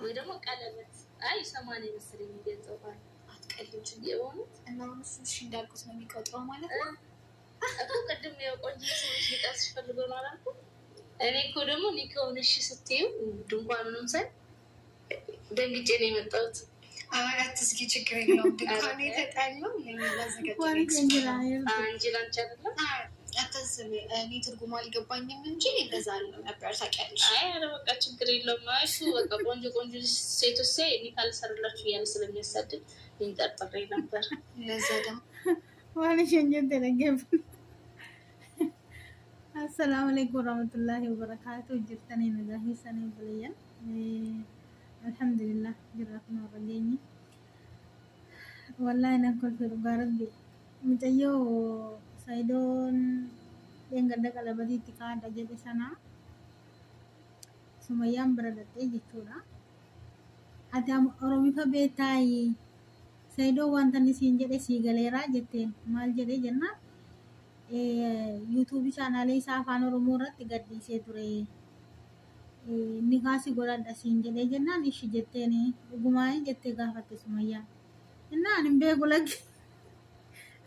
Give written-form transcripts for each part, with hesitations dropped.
ወይ ደግሞ ቀለበት አይ 80 መሰለኝ የሚገዛው አትቀልጅ የሆኑት እና እሱ እሺ እንዳልኩት ነው የሚቆጥረው ማለት ነው እኮ ቅድም የቆንጆ ሰዎች ሊጣስ ፈልጎ ነው አላልኩ እኔ እኮ ደግሞ ኒኮን እሺ ስትዩ ድንኳኑን ሳይ ደንግጬ ነው የመጣሁት አትስኪ ችግር የለውም ድንኳኑ የተጣለው ለኔ ላዘጋጀው አንጂላን ቻለላ አታስቢ እኔ ትርጉሙ አልገባኝም እንጂ እንደዛ ነበር ታውቂያለሽ አይ አረ በቃ ችግር የለውም እሱ በቃ ቆንጆ ሴቶች ሳይ እኔ ካልሰራላችሁ ያን ስለሚያሳድድ ይንጠርጥሬ ነበር ለዛ ደግሞ ዋለሽ እንጀተነገብ السلام عليكم ورحمة الله وبركاته جرتني نجاهي سنة بليا الحمد لله جرتنا ورجيني والله أنا كل في الغرب دي متأيو سايدون yang ganda kalau badi tika ada jadi sana semuanya berada di cura ada orang itu betai saido wantan di sini jadi si galera jadi mal jadi jenna YouTube channel isa afaan oromoo irratti gaddisee ture nikaasi godhadha siin jedhee jennaan ishi jetteeni dhugumaa jettee gaafatte Sumayyaa innaa ani hin beeku lagi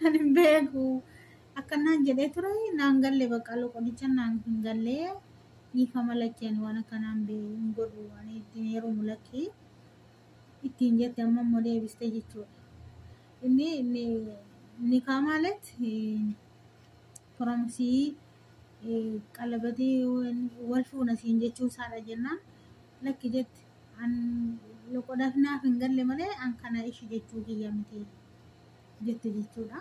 ani hin beeku akkanaan jedhee ture naan galle bakka loqodicha naan hin galle dhiifama lacheen waan akkanaan hin godhu ani ittiin yeroo mulakki ittiin jette amma immoo deebiste jechuudha inni nikaa ማለት Promosi qalabati walfuuna siin jechuu isaadha jennaan lakki jetti an loqodaaf naaf hin galle malee an kana ishi jechuu kiyya miti jette jechuudha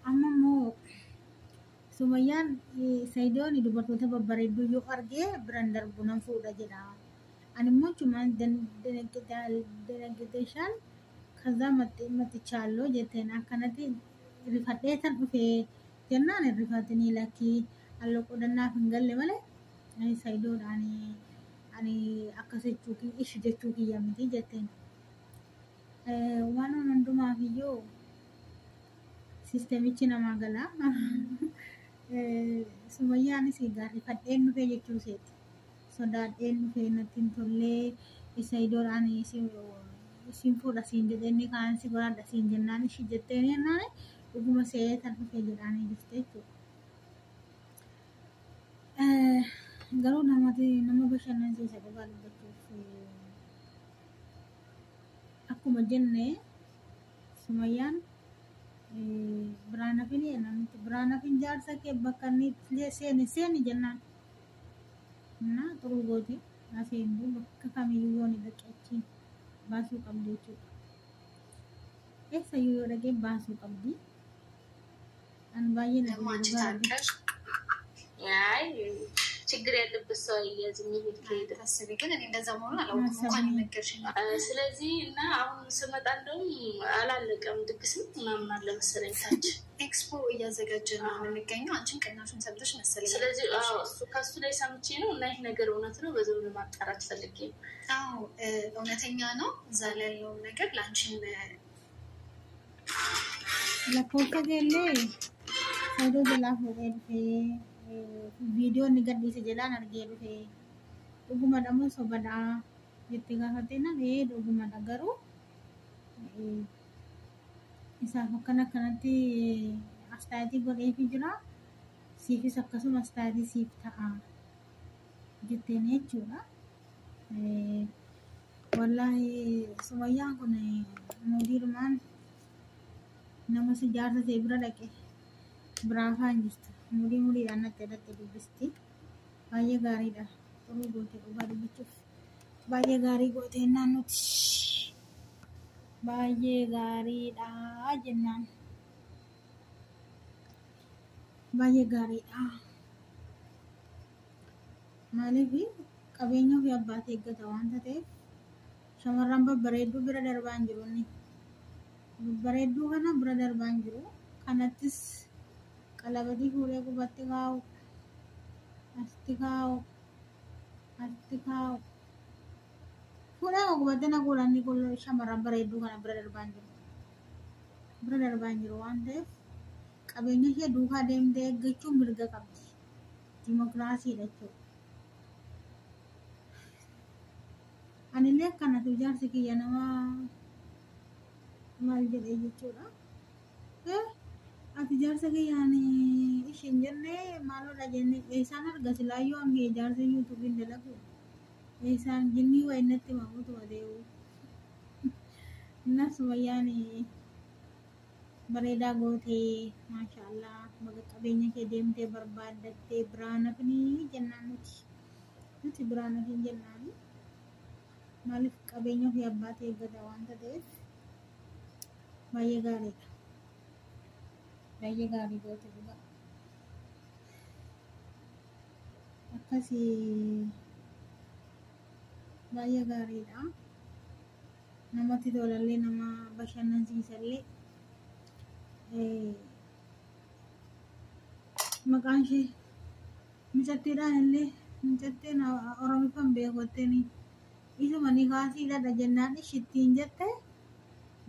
amma immoo Sumayyaan Saidoon dubartoota babbareedduu yoo argee biraan darbu nan fuudha jedha ani immoo cumaan denegdeeshaan kaza matichaaloo jetteen akkanatti rifadheetan dhufee jennaan rifatanii lakki allo qodannaaf hin galle malee Saidoodhaan ani akkas jechuu ishi jechuu kiyya miti jetteen waan hundumaaf iyyuu siistemichi namaa gala Sumayyaanis egaa rifadheen dhufee jechuu seeti sodaadheen dhufee natti hin tollee Saidoodhaan isin fuudha siin jedheenni kaan si godhadha siin jennaan ishi jetteen jennaan dhuguma seetan dhufee jedhaanii jirte jechuudha garuu nama bashannansiisa dhugaa dubbachuuf akkuma jenne Sumayyaan biraan hafini namatti biraan hafin jaarsa kee bakka inni seeni jennaan na xuruu gooti aseendu bakka kamiyyuu yoo ni dhaqeechiin baasuu qabdi jechuudha eessayyuu yoo dhaqee baasuu qabdi an baay'ee nama ያይ ችግር ያለበት ሰው አይያዝም ይሄድ ከሄደ ታስቢ ግን እኔ እንደዛ መሆኑን አላውቅም እንኳን ነገርሽኝ ስለዚህ እና አሁን ስመጣ እንደውም አላለቀም ድግስ ምናምን አለ መሰለኝ ታች ኤክስፖ እያዘጋጀን ነው የምንገኘው አንቺን ቅናሹን ሰምተሽ መሰለኝ ስለዚህ እሱ ከሱ ላይ ሰምቼ ነው እና ይሄ ነገር እውነት ነው በዛው ለማጣራት ፈልጌ አዎ እውነተኛ ነው እዛ ላይ ያለው ነገር ላንቺን ለኮከገሌ ሰይዶ ጀላፍ ወዴ ቪዲዮ ንገዲስ ጀላን አርጌ ዱፌ ዱጉማ ደሞ ሶበዳ jetti gaafatena dhuguma dhagaru isaaf akkana kanatti astaatii godheefi jira siifis akkasuma astaatii siif ta'a jetteen jechuudha wallahi Sumayyaan kun mudiirmaan nama si jaarsa ta'e bira dhaqe biraafaan jirtu mudiidhaan natti irratti dubbisti baay'ee gaariidha xuruu goote dhugaa dubbichuuf baay'ee gaarii gooteen naannuti baay'ee gaariidha jennaan baay'ee gaariidha maaliif qabeenya ofii abbaate eeggata waanta ta'eef shamarran babbareedduu bira darbaan jiru inni babbareedduu kana bira darbaan jiru kanattis qalabatii fuudhee qubatti kaa'u asti kaa'u fuudhee qubatti na godhanni kun shamarran bareedduu kana bira darbaan jiru waan ta'eef qabeenya ishee duukaa deemtee eeggachuun mirga qabdi dimokiraasiidha jechuudha Anillee akkanatu jaarsi kiyya nama maal jedhee jechuudha. Ati jaarsa kiyyaan ishiin jennee maaloodha jennee eessaan arga silaayyoo hangee jaarsi yuutuubiin dalagu eessaan jinnii wayinnatti mamuutu adeemu. Innas wayyaan bareedaa gootee maashaallah baga qabeenya kee deemtee barbaaddattee biraan hafnii jennaan nuti biraan hafin jennaan maaliif qabeenya ofii abbaatee eeggata waanta ta'eef baay'ee gaariidha. Baay'ee gaarii goote dhugaa. Akkasii baay'ee gaariidha. Namatti tolallee nama bashannansiisallee. Maqaan ishee micatteedhaan illee micatteen Oromiffaan beekotteen isuma ni kaasiidha jennaan ishittiin jette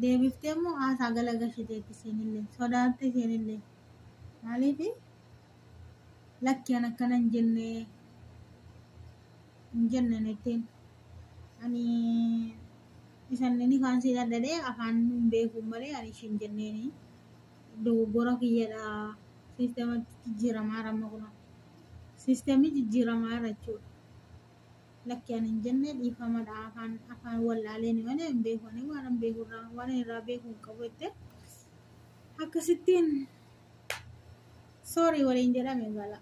deebiftee immoo haasaa galagashiteetti isheenillee sodaatte isheenillee maaliif lakki an akkana hin jenne netteen ani isanne ni kaasiidha dhadhee afaan hin beeku malee ani ishiin jenneeni dogoggora kiyyadha. Siistematti jijjiiramaa ramma kuna siistemii jijjiiramaa irra jechuudha. Lakki ani hin jenne dhiifamadha afaan wallaaleen malee hin beeku ani waan hin beekurraa waan irraa beeku hin qabu jette akkasittiin soorii waliin jedhame gala.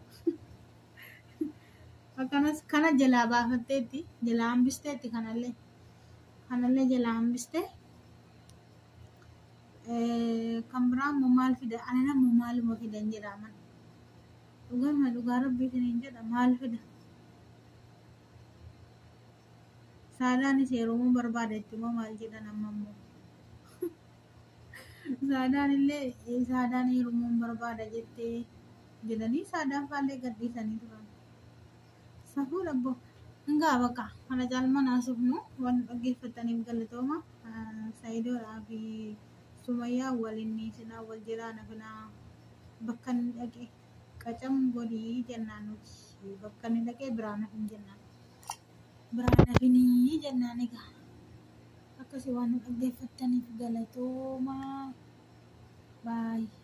Akkanas kana jalaa baafatteetti jalaa hambisteetti kanallee jalaa hambistee kan biraan maal fida ani nama maaluma fidan jedhaman dhugaa rabbiitiin hin jedha maal fida saadaanis yeroo barbaada itti moo maal jedhan amma immoo saadaan illee saadaan yeroo barbaada jettee jedhanii saadaan faallee gadhiisanii turan safuu dhabbo hingaa bakka kana caalmaa naasufnu waan dhaggeeffataniif galatooma Saayidoodhaa fi Sumayyaa waliin sinaa wal jiraan afinaa bakka inni dhaqee qacam godhii jennaan nuti bakka inni dhaqee biraan hafin jennaan biraan hafinii jennaan egaa akkasii waan dhaggeeffataniif galatooma baay'ee.